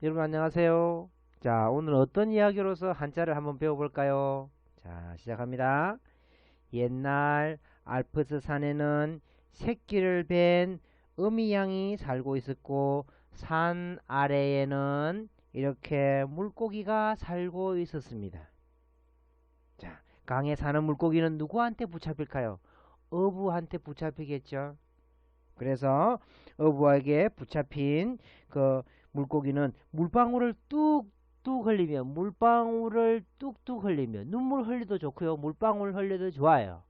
여러분 안녕하세요. 자, 오늘 어떤 이야기로서 한자를 한번 배워볼까요? 자, 시작합니다. 옛날 알프스 산에는 새끼를 뵌 어미양이 살고 있었고, 산 아래에는 이렇게 물고기가 살고 있었습니다. 자, 강에 사는 물고기는 누구한테 붙잡힐까요? 어부한테 붙잡히겠죠. 그래서 어부에게 붙잡힌 그 물고기는 물방울을 뚝뚝 흘리며, 물방울을 뚝뚝 흘리며, 눈물 흘려도 좋고요, 물방울 흘려도 좋아요.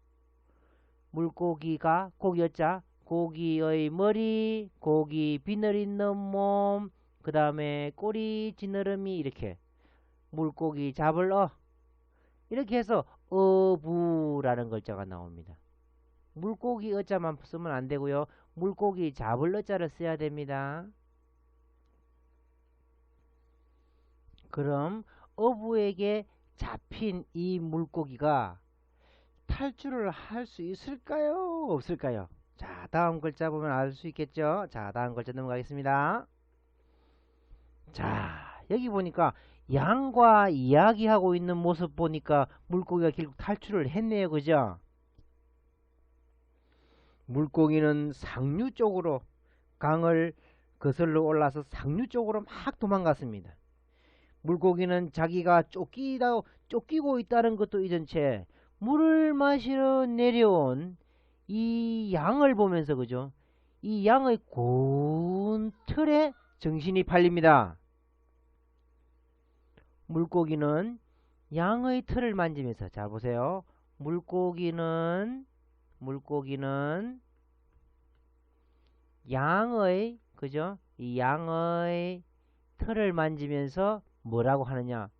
물고기가 고기였자 고기의 머리, 고기 비늘 있는 몸, 그 다음에 꼬리 지느러미, 이렇게 물고기 잡을 이렇게 해서 어부라는 글자가 나옵니다. 물고기 어자만 쓰면 안 되고요, 물고기 잡을 어자를 써야 됩니다. 그럼 어부에게 잡힌 이 물고기가 탈출을 할 수 있을까요? 없을까요? 자, 다음 글자 보면 알 수 있겠죠? 자, 다음 글자 넘어가겠습니다. 자, 여기 보니까 양과 이야기하고 있는 모습 보니까 물고기가 결국 탈출을 했네요. 그죠? 물고기는 상류 쪽으로, 강을 거슬러 올라서 상류 쪽으로 막 도망갔습니다. 물고기는 자기가 쫓기고 있다는 것도 잊은 채 물을 마시러 내려온 이 양을 보면서, 그죠? 이 양의 고운 털에 정신이 팔립니다. 물고기는 양의 털을 만지면서, 자 보세요. 물고기는 양의, 그죠? 이 양의 털을 만지면서 뭐라고 하느냐?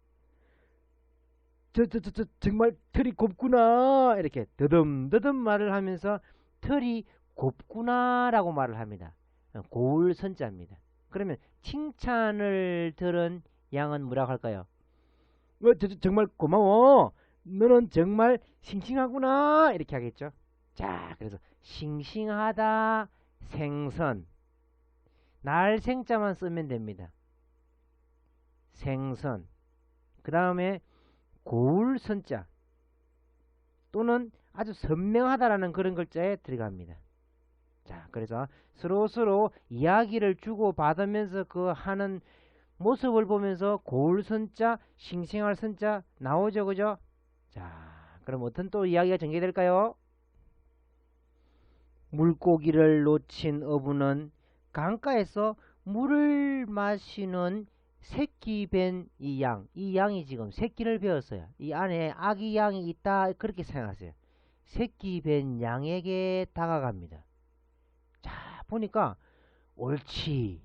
정말 털이 곱구나, 이렇게 더듬더듬 말을 하면서 털이 곱구나라고 말을 합니다. 고울 선자입니다. 그러면 칭찬을 들은 양은 뭐라고 할까요? 정말 고마워, 너는 정말 싱싱하구나, 이렇게 하겠죠. 자, 그래서 싱싱하다, 생선, 날 생자만 쓰면 됩니다. 생선. 그 다음에 고울 선자 또는 아주 선명하다라는 그런 글자에 들어갑니다. 자, 그래서 서로 이야기를 주고 받으면서 그 하는 모습을 보면서 고울 선자, 싱싱할 선자 나오죠. 그죠? 자, 그럼 어떤 또 이야기가 전개될까요? 물고기를 놓친 어부는 강가에서 물을 마시는 새끼 뵌 이 양이 지금 새끼를 베었어요. 이 안에 아기 양이 있다, 그렇게 생각하세요. 새끼 뵌 양에게 다가갑니다. 자, 보니까 옳지,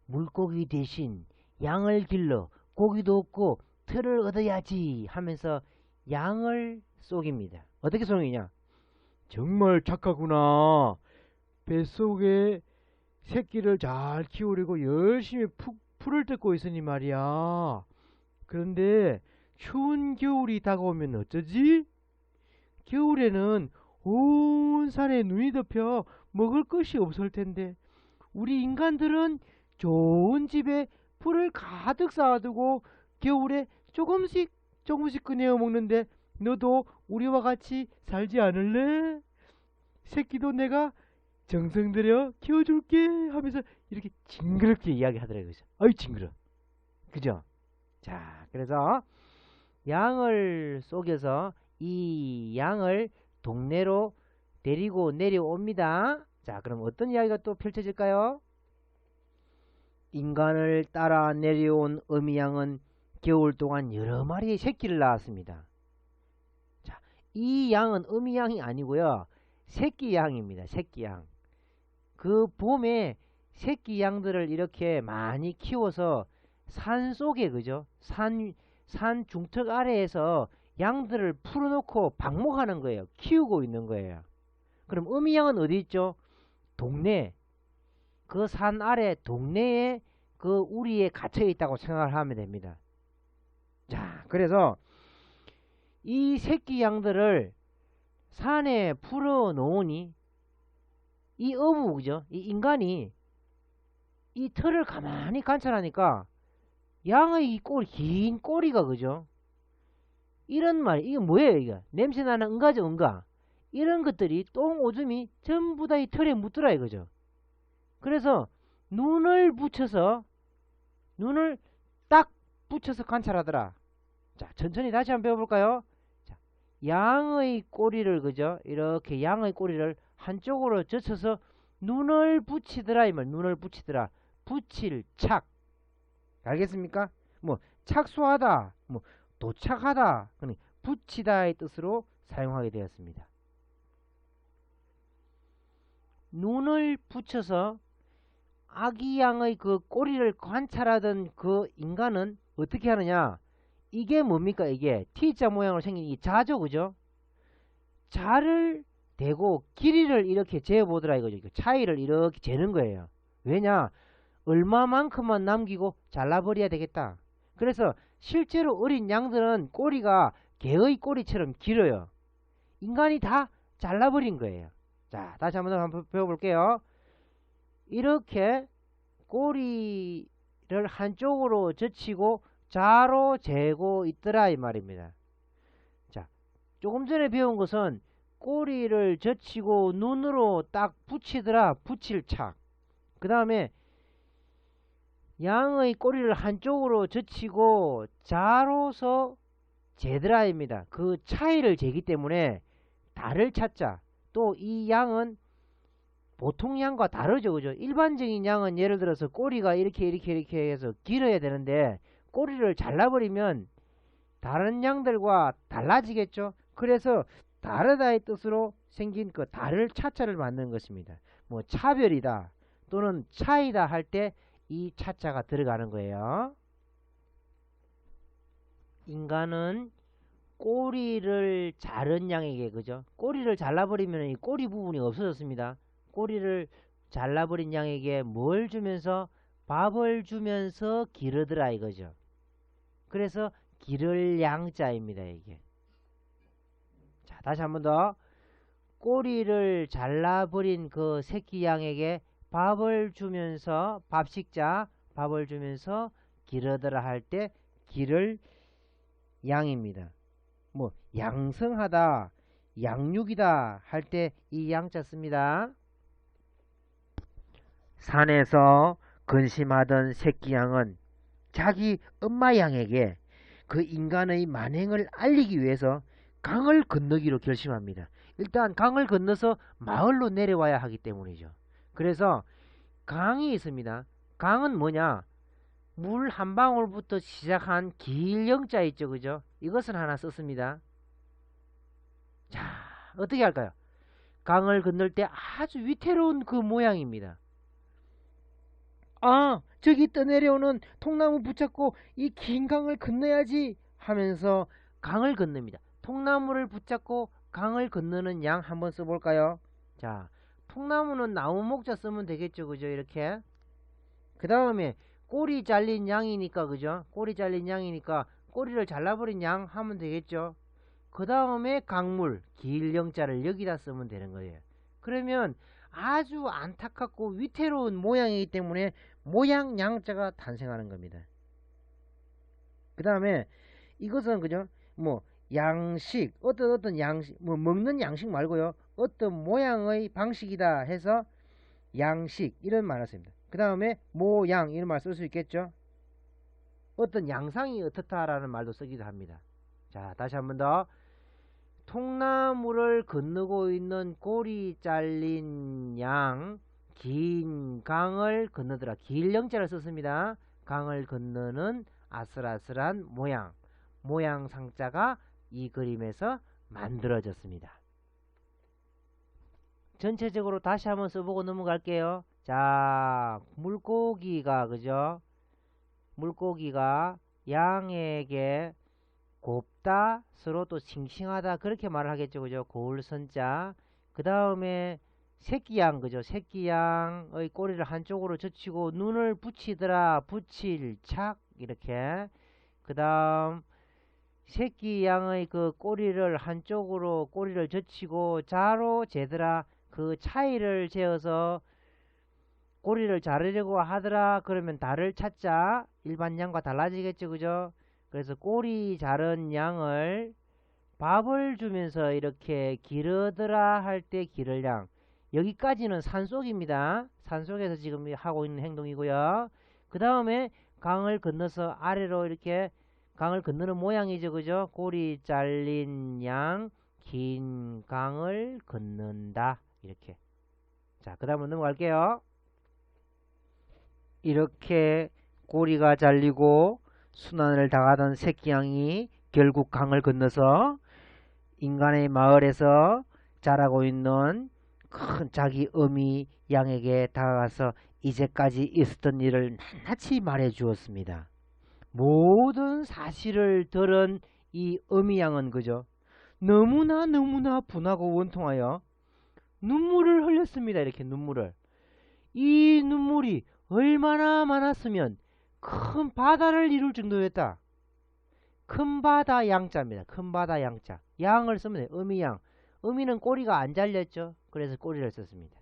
물고기 대신 양을 길러 고기도 얻고 털을 얻어야지 하면서 양을 속입니다. 어떻게 속이냐? 정말 착하구나. 뱃속에 새끼를 잘 키우려고 열심히 풀을 뜯고 있으니 말이야. 그런데 추운 겨울이 다가오면 어쩌지? 겨울에는 온 산에 눈이 덮여 먹을 것이 없을 텐데, 우리 인간들은 좋은 집에 풀을 가득 쌓아두고 겨울에 조금씩 꺼내어 먹는데, 너도 우리와 같이 살지 않을래? 새끼도 내가 정성 들여 키워줄게 하면서 이렇게 징그럽게 이야기하더라고요. 아이 징그러. 그죠? 자, 그래서 양을 속여서 이 양을 동네로 데리고 내려옵니다. 자, 그럼 어떤 이야기가 또 펼쳐질까요? 인간을 따라 내려온 어미양은 겨울 동안 여러 마리의 새끼를 낳았습니다. 자, 이 양은 어미양이 아니고요, 새끼 양입니다. 새끼 양. 그 봄에 새끼 양들을 이렇게 많이 키워서 산 속에, 그죠? 산 중턱 아래에서 양들을 풀어놓고 방목하는 거예요. 키우고 있는 거예요. 그럼 어미양은 어디 있죠? 동네, 그 산 아래 동네에 그 우리에 갇혀 있다고 생각을 하면 됩니다. 자, 그래서 이 새끼 양들을 산에 풀어 놓으니 이 어부, 그죠? 이 인간이 이 털을 가만히 관찰하니까 양의 이 꼬리, 긴 꼬리가, 그죠? 이런 말, 이게 뭐예요, 이게? 냄새나는 응가죠, 응가. 이런 것들이, 똥, 오줌이 전부 다 이 털에 묻더라, 이거죠. 그래서, 눈을 딱 붙여서 관찰하더라. 자, 천천히 다시 한번 배워볼까요? 자, 양의 꼬리를, 그죠? 이렇게 양의 꼬리를 한쪽으로 젖혀서 눈을 붙이더라, 이 말. 눈을 붙이더라. 붙일 착. 알겠습니까? 뭐, 착수하다, 뭐, 도착하다, 붙이다의 뜻으로 사용하게 되었습니다. 눈을 붙여서 아기 양의 그 꼬리를 관찰하던 그 인간은 어떻게 하느냐? 이게 뭡니까? 이게 T자 모양으로 생긴 이 자죠, 그죠? 자를 대고 길이를 이렇게 재보더라 이거죠. 차이를 이렇게 재는 거예요. 왜냐? 얼마만큼만 남기고 잘라버려야 되겠다. 그래서 실제로 어린 양들은 꼬리가 개의 꼬리처럼 길어요. 인간이 다 잘라버린 거예요. 자, 다시 한번 배워볼게요. 이렇게 꼬리를 한쪽으로 젖히고 자로 재고 있더라 이 말입니다. 자, 조금 전에 배운 것은 꼬리를 젖히고 눈으로 딱 붙이더라, 붙일 착. 그 다음에 양의 꼬리를 한쪽으로 젖히고 자로서 재더라입니다. 그 차이를 재기 때문에 달을 찾자. 또 이 양은 보통 양과 다르죠, 그죠? 일반적인 양은 예를 들어서 꼬리가 이렇게 해서 길어야 되는데 꼬리를 잘라버리면 다른 양들과 달라지겠죠. 그래서 다르다의 뜻으로 생긴 그 달을 차자를 만드는 것입니다. 뭐 차별이다 또는 차이다 할 때 이 차자가 들어가는 거예요. 인간은 꼬리를 자른 양에게, 그죠? 꼬리를 잘라버리면 이 꼬리 부분이 없어졌습니다. 꼬리를 잘라버린 양에게 뭘 주면서? 밥을 주면서 기르더라 이거죠. 그래서 기를 양자입니다, 이게. 자, 다시 한번 더. 꼬리를 잘라버린 그 새끼 양에게 밥을 주면서, 밥식자, 밥을 주면서 기르더라 할 때 기를 양입니다. 뭐 양성하다, 양육이다 할 때 이 양자 씁니다. 산에서 근심하던 새끼 양은 자기 엄마 양에게 그 인간의 만행을 알리기 위해서 강을 건너기로 결심합니다. 일단 강을 건너서 마을로 내려와야 하기 때문이죠. 그래서 강이 있습니다. 강은 뭐냐? 물 한 방울부터 시작한 길 영자 있죠, 그죠? 이것을 하나 썼습니다. 자, 어떻게 할까요? 강을 건널 때 아주 위태로운 그 모양입니다. 아, 저기 떠내려오는 통나무 붙잡고 이 긴 강을 건너야지 하면서 강을 건넙니다. 통나무를 붙잡고 강을 건너는 양 한번 써볼까요? 자, 통나무는 나무 목자 쓰면 되겠죠, 그죠? 이렇게. 그 다음에 꼬리 잘린 양이니까, 그죠? 꼬리 잘린 양이니까 꼬리를 잘라버린 양 하면 되겠죠? 그 다음에 강물, 길 영자를 여기다 쓰면 되는 거예요. 그러면 아주 안타깝고 위태로운 모양이기 때문에 모양 양자가 탄생하는 겁니다. 그 다음에 이것은 그죠? 뭐 양식, 어떤 양식, 뭐 먹는 양식 말고요. 어떤 모양의 방식이다 해서 양식 이런 말을 씁니다. 그 다음에 모양 이런 말 쓸 수 있겠죠? 어떤 양상이 어떻다라는 말도 쓰기도 합니다. 자, 다시 한번 더. 통나무를 건너고 있는 꼬리 잘린 양, 긴 강을 건너더라. 길 영자를 썼습니다. 강을 건너는 아슬아슬한 모양, 모양 상자가 이 그림에서 만들어졌습니다. 전체적으로 다시 한번 써보고 넘어갈게요. 자, 물고기가, 그죠? 물고기가 양에게 곱다, 서로 또 싱싱하다 그렇게 말을 하겠죠, 그죠? 고울선자. 그 다음에 새끼양, 그죠? 새끼양의 꼬리를 한쪽으로 젖히고 눈을 붙이더라, 붙일 착 이렇게. 그 다음 새끼양의 그 꼬리를 한쪽으로 꼬리를 젖히고 자로 재더라, 그 차이를 재어서 꼬리를 자르려고 하더라. 그러면 달을 찾자. 일반 양과 달라지겠죠, 그죠? 그래서 꼬리 자른 양을 밥을 주면서 이렇게 기르더라 할 때 기를 양. 여기까지는 산속입니다. 산속에서 지금 하고 있는 행동이고요. 그 다음에 강을 건너서 아래로 이렇게 강을 건너는 모양이죠, 그죠? 꼬리 잘린 양, 긴 강을 건넌다. 이렇게. 자, 그 다음으로 넘어갈게요. 이렇게 꼬리가 잘리고 순환을 당하던 새끼양이 결국 강을 건너서 인간의 마을에서 자라고 있는 큰 자기 어미 양에게 다가가서 이제까지 있었던 일을 낱낱이 말해 주었습니다. 모든 사실을 들은 이 어미 양은 그죠? 너무나 분하고 원통하여 눈물을 흘렸습니다. 이렇게 눈물을. 이 눈물이 얼마나 많았으면 큰 바다를 이룰 정도였다. 큰 바다 양자입니다. 큰 바다 양자. 양을 쓰면 돼요. 어미양. 어미는 꼬리가 안 잘렸죠. 그래서 꼬리를 썼습니다.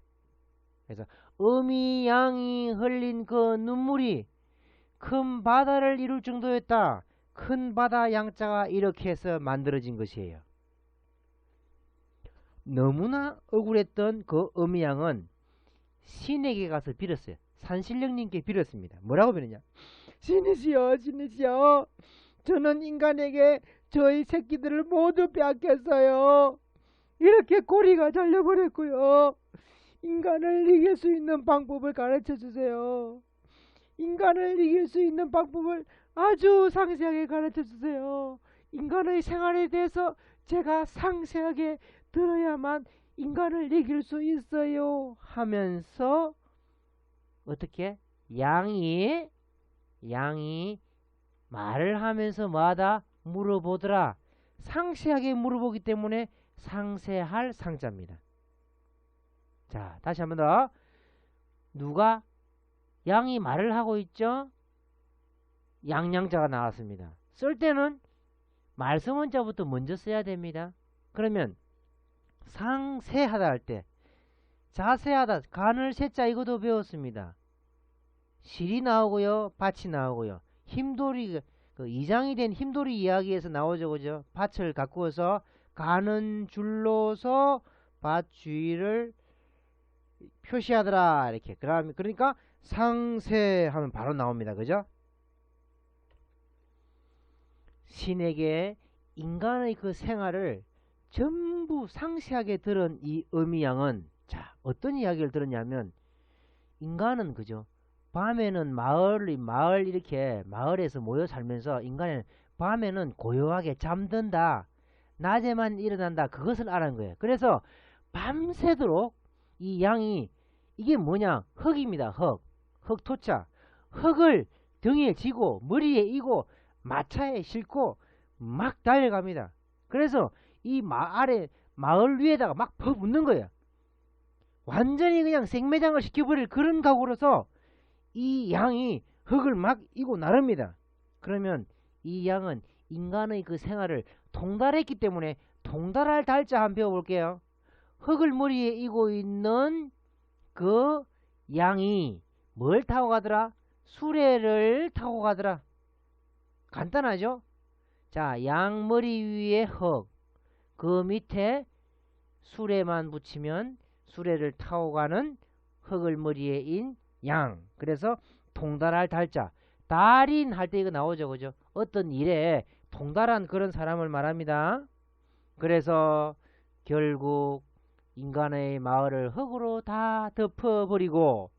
그래서 어미양이 흘린 그 눈물이 큰 바다를 이룰 정도였다. 큰 바다 양자가 이렇게 해서 만들어진 것이에요. 너무나 억울했던 그 어미양은 신에게 가서 빌었어요. 산신령님께 빌었습니다. 뭐라고 빌었냐? 신이시여, 신이시여, 저는 인간에게 저희 새끼들을 모두 빼앗겼어요. 이렇게 꼬리가 잘려버렸고요. 인간을 이길 수 있는 방법을 가르쳐 주세요. 인간을 이길 수 있는 방법을 아주 상세하게 가르쳐 주세요. 인간의 생활에 대해서 제가 상세하게 들어야만 인간을 이길 수 있어요. 하면서 어떻게? 양이 말을 하면서 뭐하다? 물어보더라. 상세하게 물어보기 때문에 상세할 상자입니다. 자, 다시 한번 더. 누가? 양이 말을 하고 있죠? 양양자가 나왔습니다. 쓸 때는 말성원자부터 먼저 써야 됩니다. 그러면 상세하다 할 때 자세하다, 간을 세자 이것도 배웠습니다. 실이 나오고요, 밭이 나오고요. 힘돌이, 그 이장이 된 힘돌이 이야기에서 나오죠, 그죠? 밭을 가꾸어서 가는 줄로서 밭 주위를 표시하더라, 이렇게. 그러니까 상세하면 바로 나옵니다, 그죠? 신에게 인간의 그 생활을 전부 상세하게 들은 이 어미양은, 자, 어떤 이야기를 들었냐면, 인간은 그죠? 밤에는 이렇게 마을에서 모여 살면서 인간은 밤에는 고요하게 잠든다. 낮에만 일어난다. 그것을 알은 거예요. 그래서 밤새도록 이 양이, 이게 뭐냐? 흙입니다. 흙 토자. 흙을 등에 지고 머리에 이고 마차에 싣고 막 달려갑니다. 그래서 이 마을 위에다가 막 퍼붓는 거예요. 완전히 그냥 생매장을 시켜버릴 그런 각오로서 이 양이 흙을 막 이고 나릅니다. 그러면 이 양은 인간의 그 생활을 통달했기 때문에 통달할 달자 한번 배워볼게요. 흙을 머리에 이고 있는 그 양이 뭘 타고 가더라? 수레를 타고 가더라. 간단하죠? 자, 양 머리 위에 흙, 그 밑에 수레만 붙이면 수레를 타고 가는 흙을 머리에 인 양. 그래서 통달할 달자. 달인 할 때 이거 나오죠, 그죠? 어떤 일에 통달한 그런 사람을 말합니다. 그래서 결국 인간의 마을을 흙으로 다 덮어버리고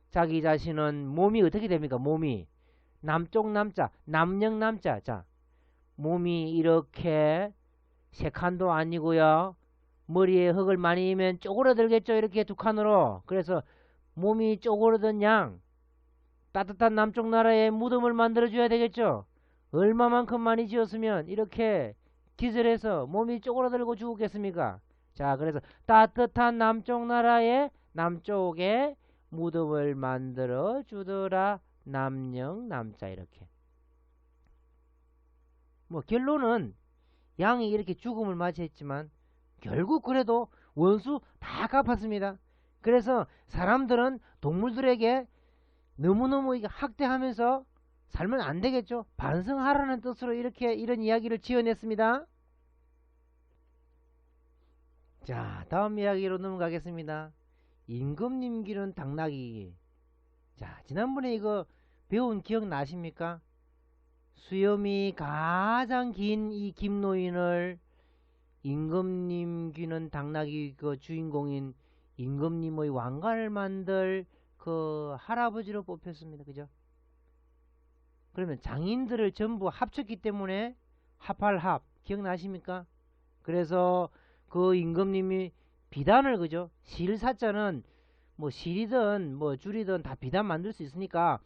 자기 자신은 몸이 어떻게 됩니까? 몸이 남쪽 남자, 남영 남자. 자, 몸이 이렇게 세 칸도 아니고요. 머리에 흙을 많이 이면 쪼그러들겠죠. 이렇게 두 칸으로. 그래서 몸이 쪼그러든 양, 따뜻한 남쪽 나라에 무덤을 만들어줘야 되겠죠. 얼마만큼 많이 지었으면 이렇게 기절해서 몸이 쪼그러들고 죽었겠습니까? 자, 그래서 따뜻한 남쪽 나라에 남쪽에 무덤을 만들어 주더라. 남영 남자. 이렇게. 뭐 결론은 양이 이렇게 죽음을 맞이했지만 결국 그래도 원수 다 갚았습니다. 그래서 사람들은 동물들에게 너무너무 학대하면서 살면 안 되겠죠. 반성하라는 뜻으로 이렇게 이런 이야기를 지어냈습니다. 자, 다음 이야기로 넘어가겠습니다. 임금님기는 당나귀. 자, 지난번에 이거 배운 기억 나십니까? 수염이 가장 긴 이 김노인을 임금님 귀는 당나귀 그 주인공인 임금님의 왕관을 만들 그 할아버지로 뽑혔습니다. 그죠? 그러면 장인들을 전부 합쳤기 때문에 합할합 기억나십니까? 그래서 그 임금님이 비단을 그죠? 실사자는 뭐 실이든 뭐 줄이든 다 비단 만들 수 있으니까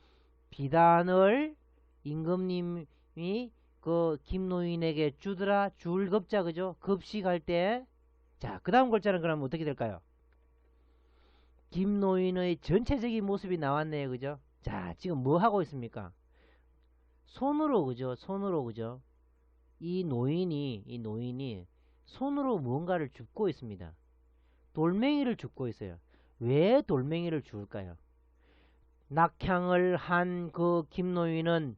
비단을 임금님이 그 김노인에게 주더라. 줄 급자 그죠? 급식할 때. 자, 그 다음 글자는 그러면 어떻게 될까요? 김노인의 전체적인 모습이 나왔네요. 그죠? 자, 지금 뭐 하고 있습니까? 손으로 그죠? 손으로 그죠? 이 노인이 손으로 무언가를 줍고 있습니다. 돌멩이를 줍고 있어요. 왜 돌멩이를 줄까요? 낙향을 한 그 김노인은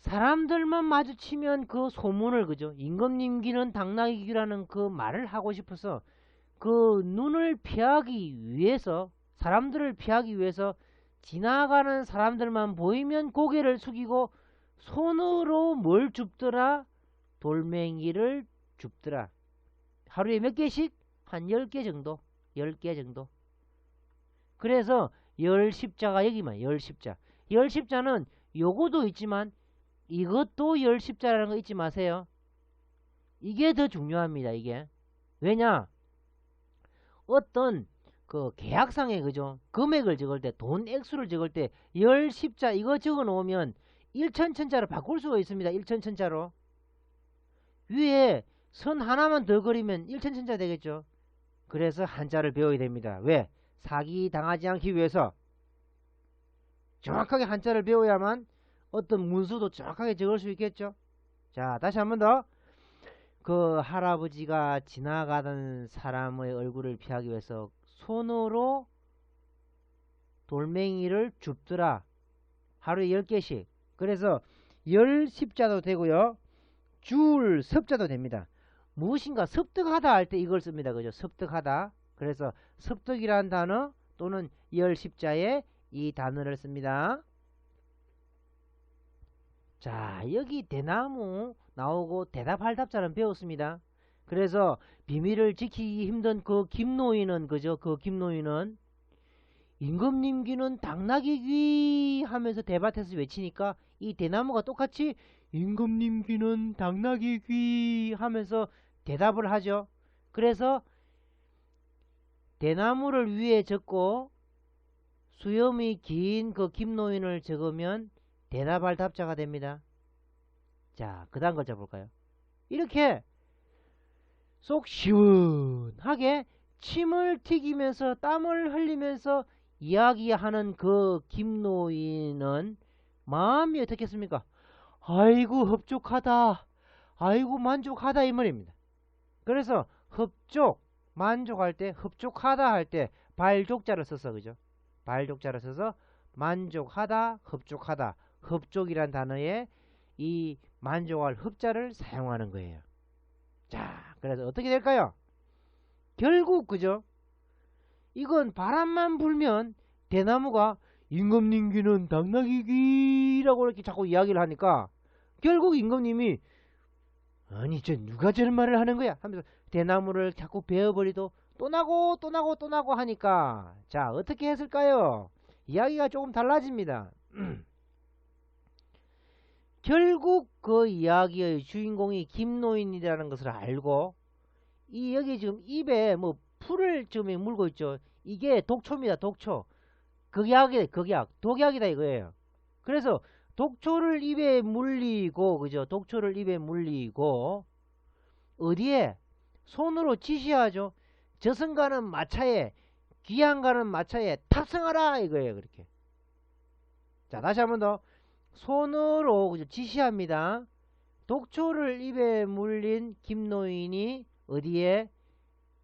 사람들만 마주치면 그 소문을 그죠? 임금님기는 당나귀라는 그 말을 하고 싶어서 그 눈을 피하기 위해서 사람들을 피하기 위해서 지나가는 사람들만 보이면 고개를 숙이고 손으로 뭘 줍더라? 돌멩이를 줍더라. 하루에 몇 개씩? 한 10개 정도. 10개 정도. 그래서 열십자가 여기만 열십자. 열십자는 요거도 있지만 이것도 열십자라는 거 잊지 마세요. 이게 더 중요합니다. 이게. 왜냐? 어떤 그 계약상에 그죠? 금액을 적을 때 돈 액수를 적을 때 열십자 이거 적어 놓으면 1천천자로 바꿀 수가 있습니다. 1천천자로. 위에 선 하나만 더 그리면 1천천자 되겠죠. 그래서 한자를 배워야 됩니다. 왜? 사기 당하지 않기 위해서 정확하게 한자를 배워야만 어떤 문수도 정확하게 적을 수 있겠죠. 자, 다시 한 번 더. 그 할아버지가 지나가던 사람의 얼굴을 피하기 위해서 손으로 돌멩이를 줍더라. 하루에 10개씩. 그래서 열십자도 되고요. 줄 섭자도 됩니다. 무엇인가 습득하다 할 때 이걸 씁니다. 그죠? 습득하다. 그래서 습득이라는 단어 또는 열십자에 이 단어를 씁니다. 자, 여기 대나무 나오고 대답할 답자는 배웠습니다. 그래서 비밀을 지키기 힘든 그 김노인은 그죠? 그 김노인은 임금님 귀는 당나귀 귀 하면서 대밭에서 외치니까 이 대나무가 똑같이 임금님 귀는 당나귀 귀 하면서 대답을 하죠. 그래서 대나무를 위에 적고 수염이 긴 그 김노인을 적으면 대답할 답자가 됩니다. 자, 그 다음 글자 볼까요? 이렇게 속 시원하게 침을 튀기면서 땀을 흘리면서 이야기하는 그 김노인은 마음이 어떻겠습니까? 아이고 흡족하다. 아이고 만족하다 이 말입니다. 그래서 흡족 만족할 때 흡족하다 할 때 발족자를 써서 그죠? 발족자를 써서 만족하다 흡족하다 흡족이란 단어에 이 만족할 흡자를 사용하는 거예요. 자, 그래서 어떻게 될까요? 결국 그죠? 이건 바람만 불면 대나무가 임금님 귀는 당나귀 귀라고 이렇게 자꾸 이야기를 하니까 결국 임금님이 아니 저 누가 저런 말을 하는 거야 하면서 대나무를 자꾸 베어버리도 또 나고 또 나고 또 나고 하니까 자 어떻게 했을까요? 이야기가 조금 달라집니다. 결국 그 이야기의 주인공이 김노인이라는 것을 알고 이 여기 지금 입에 뭐 풀을 지금 물고 있죠. 이게 독초입니다. 독초. 독약이다 이거예요. 그래서 독초를 입에 물리고 그죠? 독초를 입에 물리고 어디에 손으로 지시하죠. 저승가는 마차에 귀양가는 마차에 탑승하라 이거예요. 그렇게. 자 다시 한번 더 손으로 그죠? 지시합니다. 독초를 입에 물린 김노인이 어디에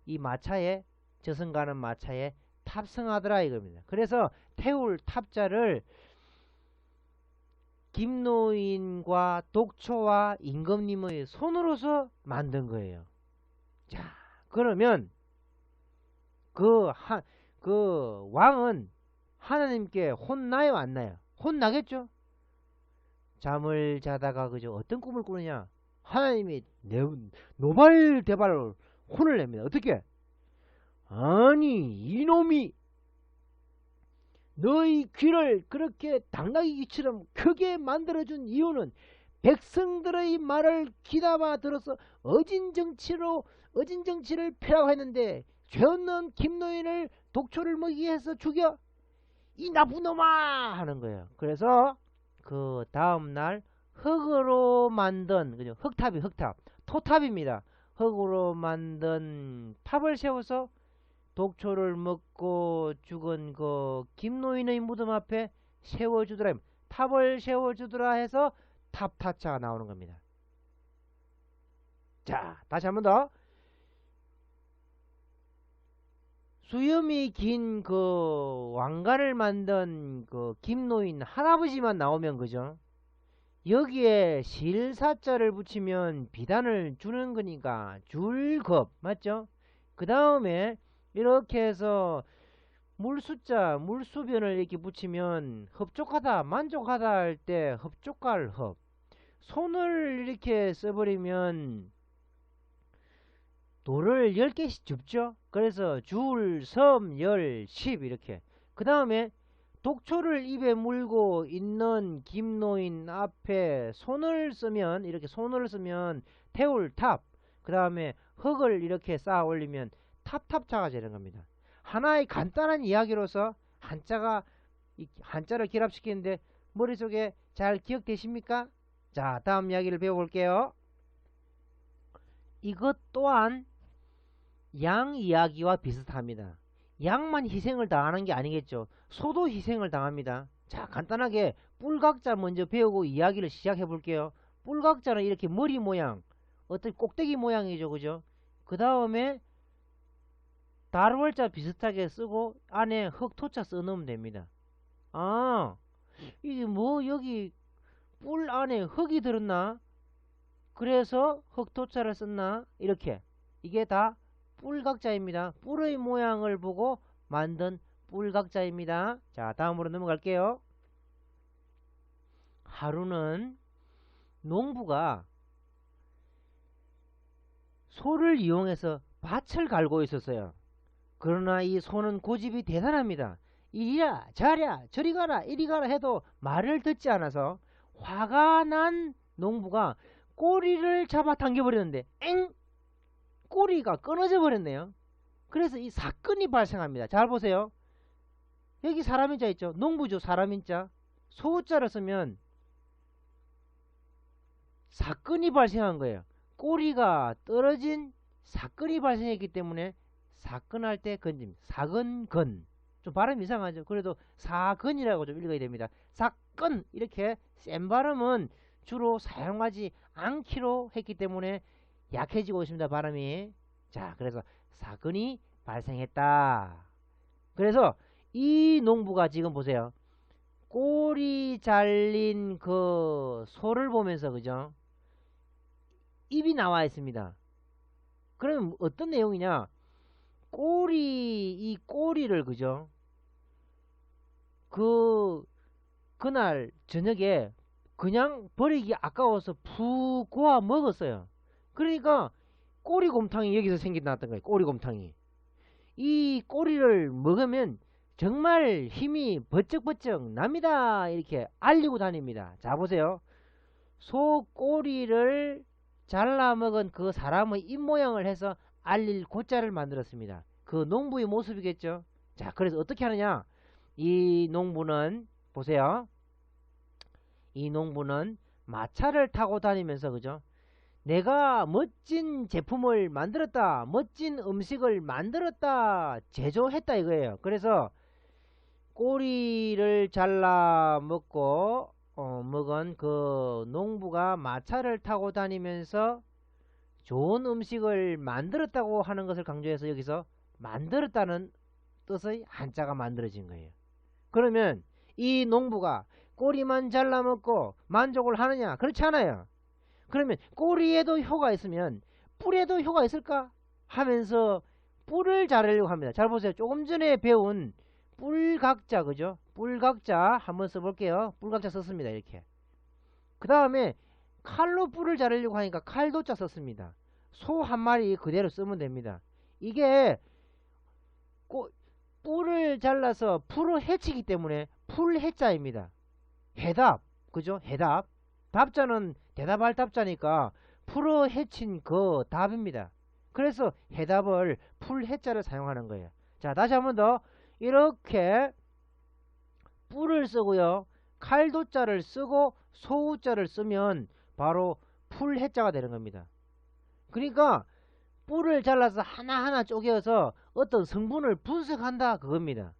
이 마차에 저승가는 마차에 탑승하더라 이겁니다. 그래서 태울 탑자를 김노인과 독초와 임금님의 손으로서 만든 거예요. 자, 그러면 그 왕은 하나님께 혼나요, 안 나요? 혼나겠죠? 잠을 자다가 그저 어떤 꿈을 꾸느냐? 하나님이 노발대발 혼을 냅니다. 어떻게? 아니, 이놈이 너희 귀를 그렇게 당나귀 귀처럼 크게 만들어준 이유는 백성들의 말을 귀담아 들어서 어진 정치를 펴라고 했는데 죄 없는 김노인을 독초를 먹이게 해서 죽여? 이 나쁜 놈아! 하는 거예요. 그래서 그 다음날 흙으로 만든, 그죠? 흙탑이 흙탑. 토탑입니다. 흙으로 만든 탑을 세워서 독초를 먹고 죽은 그 김노인의 무덤 앞에 세워주더라. 탑을 세워주더라 해서 탑타차가 나오는 겁니다. 자, 다시 한 번 더. 수염이 긴 그 왕관을 만든 그 김노인 할아버지만 나오면 그죠? 여기에 실사자를 붙이면 비단을 주는 거니까 줄겁 맞죠? 그 다음에 이렇게 해서 물수자 물수변을 이렇게 붙이면 흡족하다 만족하다 할 때 흡족할 흡, 손을 이렇게 써버리면 돌을 10개씩 줍죠. 그래서 줄, 섬, 열, 십 이렇게. 그 다음에 독초를 입에 물고 있는 김노인 앞에 손을 쓰면, 이렇게 손을 쓰면 태울 탑, 그 다음에 흙을 이렇게 쌓아 올리면 탑탑차가 되는 겁니다. 하나의 간단한 이야기로서 한자를 결합시키는데 머릿속에 잘 기억되십니까? 자, 다음 이야기를 배워볼게요. 이것 또한 양 이야기와 비슷합니다. 양만 희생을 당하는 게 아니겠죠. 소도 희생을 당합니다. 자, 간단하게 뿔각자 먼저 배우고 이야기를 시작해 볼게요. 뿔각자는 이렇게 머리 모양, 어떤 꼭대기 모양이죠, 그죠? 그 다음에 달월자 비슷하게 쓰고 안에 흙토자 써놓으면 됩니다. 아, 이게 뭐 여기 뿔 안에 흙이 들었나? 그래서 흙토자를 썼나? 이렇게. 이게 다 뿔각자입니다. 뿔의 모양을 보고 만든 뿔각자입니다. 자, 다음으로 넘어갈게요. 하루는 농부가 소를 이용해서 밭을 갈고 있었어요. 그러나 이 소는 고집이 대단합니다. 이리야 저리야 저리 가라 이리 가라 해도 말을 듣지 않아서 화가 난 농부가 꼬리를 잡아 당겨버렸는데 엥! 꼬리가 끊어져 버렸네요. 그래서 이 사건이 발생합니다. 잘 보세요. 여기 사람인자 있죠. 농부죠. 사람인자. 소자를 쓰면 사건이 발생한 거예요. 꼬리가 떨어진 사건이 발생했기 때문에 사건할 때 건집니다. 사건건. 좀 발음이 이상하죠. 그래도 사건이라고 좀 읽어야 됩니다. 사건 이렇게 센 발음은 주로 사용하지 않기로 했기 때문에 약해지고 있습니다. 발음이. 자, 그래서 사건이 발생했다. 그래서 이 농부가 지금 보세요. 꼬리 잘린 그 소를 보면서 그죠? 입이 나와 있습니다. 그럼 어떤 내용이냐? 이 꼬리를 그죠? 그날 저녁에 그냥 버리기 아까워서 푹 고아 먹었어요. 그러니까 꼬리곰탕이 여기서 생겨났던 거예요. 꼬리곰탕이. 이 꼬리를 먹으면 정말 힘이 버쩍버쩍 납니다. 이렇게 알리고 다닙니다. 자, 보세요. 소 꼬리를 잘라 먹은 그 사람의 입모양을 해서 알릴 고자를 만들었습니다. 그 농부의 모습이겠죠. 자, 그래서 어떻게 하느냐? 이 농부는 보세요. 이 농부는 마차를 타고 다니면서 그죠? 내가 멋진 제품을 만들었다. 멋진 음식을 만들었다. 제조했다 이거예요. 그래서 꼬리를 잘라 먹고 먹은 그 농부가 마차를 타고 다니면서 좋은 음식을 만들었다고 하는 것을 강조해서 여기서 만들었다는 뜻의 한자가 만들어진 거예요. 그러면 이 농부가 꼬리만 잘라먹고 만족을 하느냐? 그렇지 않아요. 그러면 꼬리에도 효가 있으면 뿔에도 효가 있을까? 하면서 뿔을 자르려고 합니다. 잘 보세요. 조금 전에 배운 뿔각자, 그죠? 뿔각자 한번 써볼게요. 뿔각자 썼습니다. 이렇게. 그 다음에 칼로 뿔을 자르려고 하니까 칼도자 썼습니다. 소 한 마리 그대로 쓰면 됩니다. 이게 뿔을 잘라서 풀을 해치기 때문에 풀해자입니다. 해답, 그죠? 해답. 답자는 대답할 답자니까 풀어 해친 그 답입니다. 그래서 해답을 풀해자를 사용하는 거예요. 자, 다시 한번 더. 이렇게 뿔을 쓰고요. 칼도자를 쓰고 소우자를 쓰면 바로 풀해자가 되는 겁니다. 그러니까 뿔을 잘라서 하나하나 쪼개서 어떤 성분을 분석한다 그겁니다.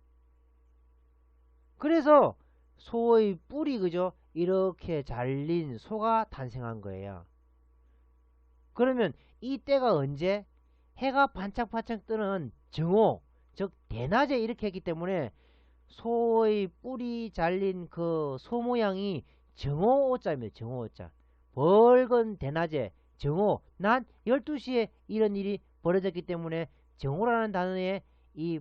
그래서 소의 뿔이, 그죠? 이렇게 잘린 소가 탄생한 거예요. 그러면 이 때가 언제? 해가 반짝반짝 뜨는 정오, 즉 대낮에 이렇게 했기 때문에 소의 뿔이 잘린 그 소 모양이 정오오자입니다. 정오오자. 벌건 대낮에 정오, 낮 12시에 이런 일이 벌어졌기 때문에 정오라는 단어에 이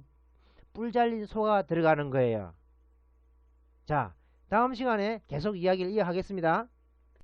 뿔 잘린 소가 들어가는 거예요. 자, 다음 시간에 계속 이야기를 이어가겠습니다.